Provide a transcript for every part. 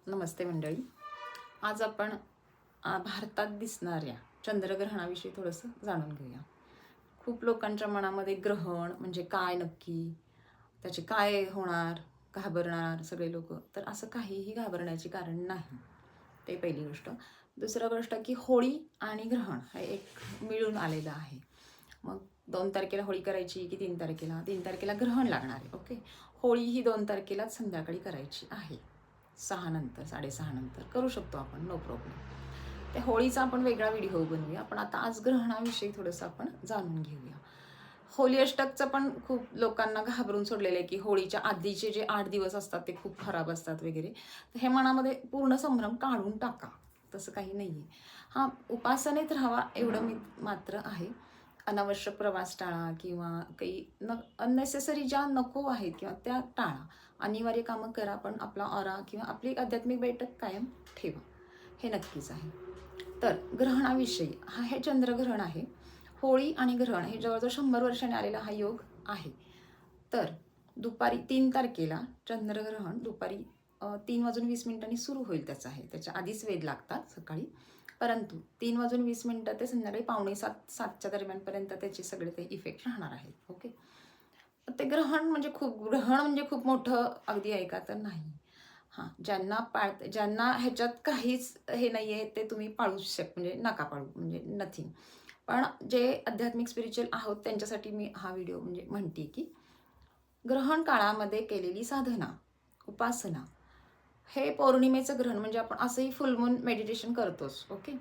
नमस्ते मंडळी. आज आपण भारतात दिसणाऱ्या चंद्रग्रहणाविषयी थोडंसं जाणून घेऊया. खूप लोकांच्या मनामध्ये ग्रहण म्हणजे काय नक्की, त्याचे काय होणार, घाबरणार सगळे लोक. तर असं काहीही घाबरण्याचे कारण नाही. ते पहिली गोष्ट. दुसरं गोष्ट की होळी आणि ग्रहण हे एक मिळून आलेलं आहे. मग 2 तारखेला होळी करायची की 3 तारखेला? 3 तारखेला ग्रहण लागणार आहे. ओके. होळी ही 2 तारखेलाच संध्याकाळी करायची आहे. 6 नंतर, 6:30 नंतर करू शकतो आपण, नो प्रॉब्लेम. त्या होळीचा आपण वेगळा व्हिडिओ बनवूया. पण आता आज ग्रहणाविषयी थोडंसं आपण जाणून घेऊया. होली अष्टकचं पण खूप लोकांना घाबरून सोडलेलं आहे की होळीच्या आधीचे जे 8 दिवस असतात ते खूप खराब असतात वगैरे. तर हे मनामध्ये पूर्ण संभ्रम काढून टाका. तसं काही नाही आहे. हां, उपासनेत राहावा एवढं मी मात्र आहे. अनावश्यक प्रवास टाळा किंवा काही अननेसेसरी ज्या नको आहेत किंवा त्या टाळा. अनिवार्य कामं करा, पण आपला ऑरा किंवा आपली आध्यात्मिक बैठक कायम ठेवा. हे नक्कीच आहे. तर ग्रहणाविषयी हे चंद्रग्रहण आहे. होळी आणि ग्रहण हे जवळजवळ 100 वर्षांनी आलेला हा योग आहे. तर दुपारी 3 तारखेला चंद्रग्रहण दुपारी 3:20 सुरू होईल. त्याचं आहे, त्याच्या आधीच वेध लागतात सकाळी. परंतु 3:20 ते संध्याकाळी 6:45-7च्या दरम्यानपर्यंत त्याचे सगळे ते इफेक्ट राहणार आहेत. ओके. ते ग्रहण म्हणजे खूप मोठं अगदी आहे का? तर नाही. हां, ज्यांना ह्याच्यात काहीच हे नाही आहे ते तुम्ही म्हणजे नका पाळू, म्हणजे नथिंग. पण जे आध्यात्मिक स्पिरिच्युअल आहोत त्यांच्यासाठी मी हा व्हिडिओ म्हणजे म्हणते की ग्रहण काळामध्ये केलेली साधना, उपासना, हे पौर्णिमेचं ग्रहण म्हणजे आपण असंही फुल मून मेडिटेशन करतोच. ओके.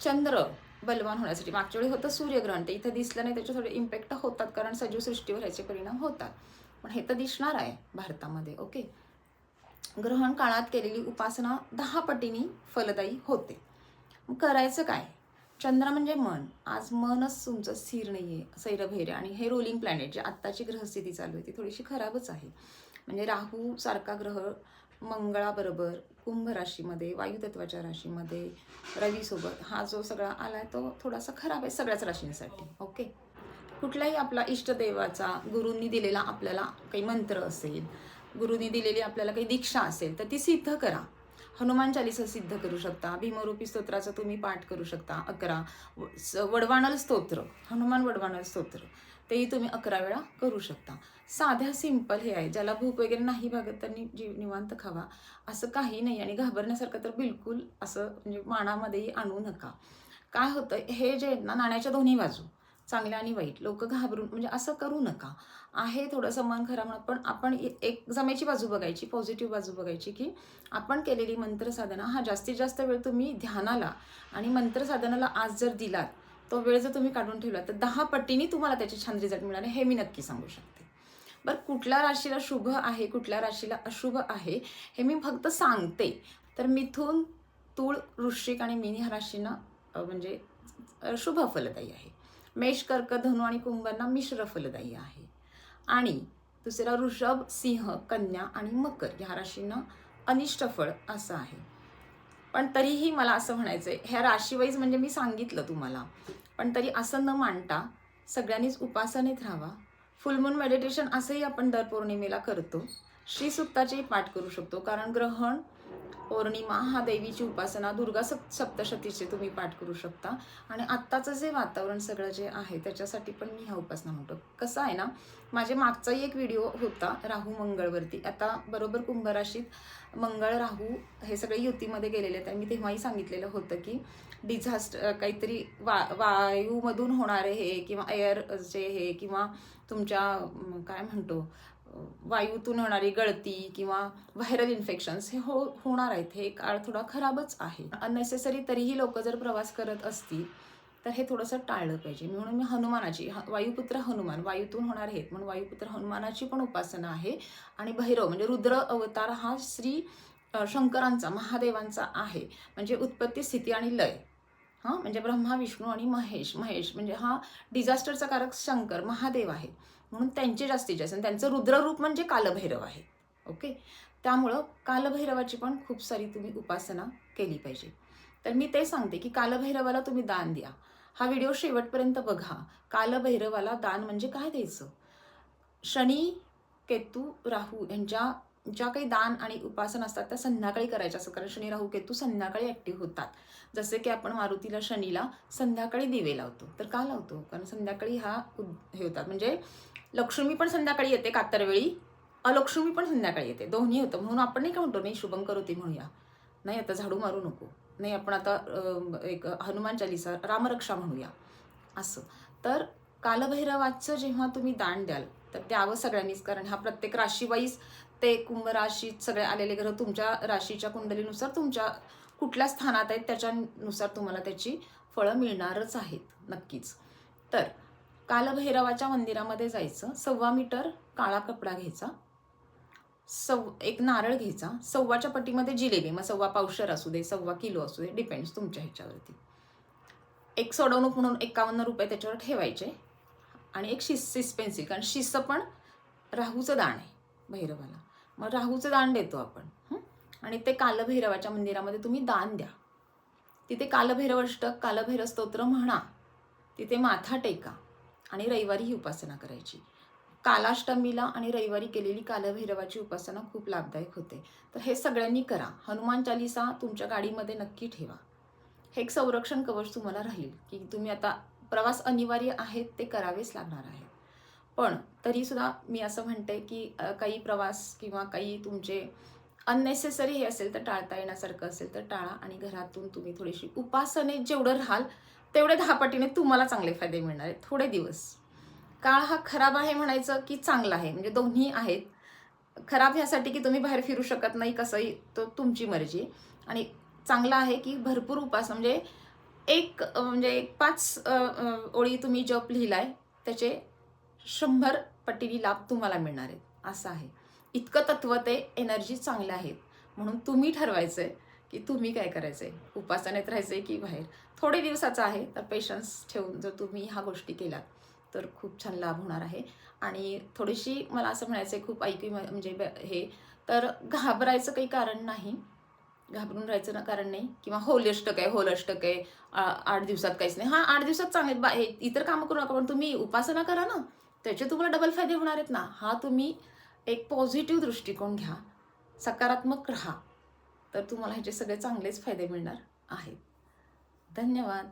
चंद्र बलवान होण्यासाठी मागच्या वेळी होतं सूर्यग्रहण, ते इथं दिसलं नाही, त्याचे थोडे इम्पॅक्ट होतात कारण सजीव सृष्टीवर ह्याचे परिणाम होतात. पण हे तर दिसणार आहे भारतामध्ये. ओके. ग्रहण काळात केलेली उपासना 10 पटींनी फलदायी होते. मग करायचं काय? चंद्र म्हणजे मन. आज मनच तुमचं स्थिर नाही आहे, सैरभैर्य, आणि हे रोलिंग प्लॅनेट जे आत्ताची ग्रहस्थिती चालू आहे ती थोडीशी खराबच आहे. म्हणजे राहू सारखा ग्रह मंगळाबरोबर कुंभ राशीमध्ये, वायुतत्वाच्या राशीमध्ये, रवीसोबत हा जो सगळा आलाय तो थोडासा खराब आहे सगळ्याच राशींसाठी. ओके. कुठल्याही आपला इष्टदेवाचा, गुरूंनी दिलेला आपल्याला काही मंत्र असेल, गुरूंनी दिलेली आपल्याला काही दीक्षा असेल तर ती सिद्ध करा. हनुमान चालीसा सिद्ध करू शकता. भीमरूपी स्तोत्राचा तुम्ही पाठ करू शकता 11. वडवाणल स्तोत्र, हनुमान वडवाणल स्तोत्र, तेही तुम्ही 11 वेळा करू शकता. साध्या सिंपल हे आहे. ज्याला भूक वगैरे नाही भागत त्यांनी निवांत खावा, असं काही नाही. आणि घाबरण्यासारखं तर बिलकुल असं म्हणजे मानामध्येही आणू नका. काय होतं, हे जे ना नाण्याच्या दोन्ही बाजू, चांगल्या आणि वाईट, लोक घाबरून म्हणजे असं करू नका. आहे थोडंसं मन खराब, पण आपण एक जमेची बाजू बघायची, पॉझिटिव्ह बाजू बघायची की आपण केलेली मंत्रसाधना हा जास्तीत जास्त वेळ तुम्ही ध्यानाला आणि मंत्रसाधनाला आज जर दिलात, तो वेळ जर तुम्ही काढून ठेवला तर 10 पटींनी तुम्हाला त्याचे छान रिझल्ट मिळाले, हे मी नक्की सांगू शकते. बरं, कुठल्या राशीला शुभ आहे, कुठल्या राशीला अशुभ आहे हे मी फक्त सांगते. तर मिथुन, तूळ, वृश्चिक आणि मीन ह्या राशींना म्हणजे शुभ फलदायी आहे. मेष, कर्क, धनु आणि कुंभांना मिश्र फलदायी आहे. आणि दुसरा वृषभ, सिंह, कन्या आणि मकर ह्या राशींना अनिष्ट फळ असं आहे. पण तरीही मला असं म्हणायचं आहे, ह्या राशीवाईज म्हणजे मी सांगितलं तुम्हाला, पण तरी असं न मांडता सगळ्यांनीच उपासनेत राहावा. फुलमून मेडिटेशन असंही आपण दर पौर्णिमेला करतो. श्रीसुक्ताचेही पाठ करू शकतो, कारण ग्रहण, पौर्णिमा हा देवीची उपासना, दुर्गा सप्तशतीचे तुम्ही पाठ करू शकता. आणि आत्ताचं जे वातावरण सगळं जे आहे त्याच्यासाठी पण मी ह्या उपासना म्हणतो. कसं आहे ना, माझे मागचाही एक व्हिडिओ होता राहू मंगळवरती. आता बरोबर कुंभ राशीत मंगळ राहू हे सगळे युतीमध्ये गेलेले आहेत. मी तेव्हाही सांगितलेलं होतं की डिझास्टर काहीतरी वायूमधून होणारे हे किंवा एअर जे हे किंवा तुमच्या काय म्हणतो वायूतून होणारी गळती किंवा व्हायरल इन्फेक्शन्स हे होणार आहेत. हे काळ थोडा खराबच आहे. अननेसेसरी तरीही लोक जर प्रवास करत असतील तर हे थोडंसं टाळलं पाहिजे. म्हणून मी हनुमानाची, वायुपुत्र हनुमान, वायूतून होणार आहेत म्हणून वायुपुत्र हनुमानाची पण उपासना आहे. आणि भैरव म्हणजे रुद्र अवतार हा श्री शंकरांचा, महादेवांचा आहे. म्हणजे उत्पत्ती, स्थिती आणि लय. म्हणजे ब्रह्मा, विष्णू आणि महेश म्हणजे हा डिझास्टरचा कारक शंकर महादेव आहे. म्हणून त्यांचे जास्तीत जास्त, त्यांचं रुद्ररूप म्हणजे कालभैरव आहे. ओके. त्यामुळं कालभैरवाची पण खूप सारी तुम्ही उपासना केली पाहिजे. तर मी ते सांगते की कालभैरवाला तुम्ही दान द्या. हा व्हिडिओ शेवटपर्यंत बघा. कालभैरवाला दान म्हणजे काय द्यायचं? शनी, केतू, राहू यांच्या ज्या काही दान आणि उपासना असतात त्या संध्याकाळी करायच्या असतात, कारण शनी राहू केतू संध्याकाळी ॲक्टिव्ह होतात. जसे की आपण मारुतीला शनीला संध्याकाळी दिवे लावतो. तर का लावतो? कारण संध्याकाळी हे होतात, म्हणजे लक्ष्मी पण संध्याकाळी येते कातरवेळी, अलक्ष्मी पण संध्याकाळी येते, दोन्ही होतं. म्हणून आपण नाही का म्हणतो, नाही शुभम करोती म्हणूया, नाही आता झाडू मारू नको, नाही आपण आता एक हनुमान चालिसा रामरक्षा म्हणूया असं. तर कालभैरवाचं जेव्हा तुम्ही दान द्याल तर द्यावं सगळ्यांनीच, कारण हा प्रत्येक राशीवाईज ते कुंभ राशीत सगळे आलेले ग्रह तुमच्या राशीच्या कुंडलीनुसार तुमच्या कुठल्या स्थानात आहेत त्याच्यानुसार तुम्हाला त्याची फळं मिळणारच आहेत नक्कीच. तर कालभैरवाच्या मंदिरामध्ये जायचं, 1.25 मीटर काळा कपडा घ्यायचा, एक नारळ घ्यायचा, 1.25च्या पट्टीमध्ये जिलेबी, मग 1.25 पावशेर असू दे, 1.25 किलो असू दे, डिपेंड्स तुमच्या ह्याच्यावरती. एक सोडवणूक म्हणून 51 रुपये त्याच्यावर ठेवायचे आणि एक शिस पेन्सिल, कारण शिस पण राहूचं दान आहे भैरवाला, मग राहूचं दान देतो आपण. आणि ते कालभैरवाच्या मंदिरामध्ये तुम्ही दान द्या. तिथे कालभैरव अष्टक, कालभैरव स्तोत्र म्हणा, तिथे माथा टेका आणि रविवारी ही उपासना करायची. कालाष्टमीला आणि रविवारी केलेली कालभैरवाची उपासना खूप लाभदायक होते. तर हे सगळ्यांनी करा. हनुमान चालिसा तुमच्या गाडीमध्ये नक्की ठेवा. हे एक संरक्षण कवच तुम्हाला राहील, की तुम्ही आता प्रवास अनिवार्य आहेत ते करावेच लागणार आहे. पण तरीसुद्धा मी असं म्हणते की काही प्रवास किंवा काही तुमचे अननेसेसरी हे असेल तर टाळता येण्यासारखं असेल तर टाळा, आणि घरातून तुम्ही थोडीशी उपासनेत जेवढं राहाल तेवढे 10 पटीने तुम्हाला चांगले फायदे मिळणार आहेत. थोडे दिवस. काळ हा खराब आहे म्हणायचं की चांगला आहे, म्हणजे दोन्ही आहेत. खराब ह्यासाठी की तुम्ही बाहेर फिरू शकत नाही, कसंही तो तुमची मर्जी, आणि चांगला आहे की भरपूर उपासना, म्हणजे एक 5 ओळी तुम्ही जप लिहिलाय त्याचे 100 पटीने लाभ तुम्हाला मिळणार आहेत, असं आहे. इतकं तत्व ते एनर्जी चांगल्या आहेत. म्हणून तुम्ही ठरवायचंय की तुम्ही काय करायचंय, उपासनेत राहायचंय की बाहेर. थोडे दिवसाचं आहे, तर पेशन्स ठेवून जर तुम्ही ह्या गोष्टी केल्यात तर खूप छान लाभ होणार आहे. आणि थोडीशी मला असं म्हणायचं आहे, खूप म्हणजे हे, तर घाबरायचं काही कारण नाही, घाबरून राहायचं ना कारण नाही, किंवा होल अष्टक आहे 8 दिवसात काहीच नाही. 8 दिवसात चांगले इतर कामं करू नका, पण तुम्ही उपासना करा ना, त्याचे तुम्हाला डबल फायदे होणार आहेत ना. हा तुम्ही एक पॉझिटिव्ह दृष्टिकोन घ्या, सकारात्मक राहा, तर तुम्हाला ह्याचे सगळे चांगलेच फायदे मिळणार आहेत. धन्यवाद.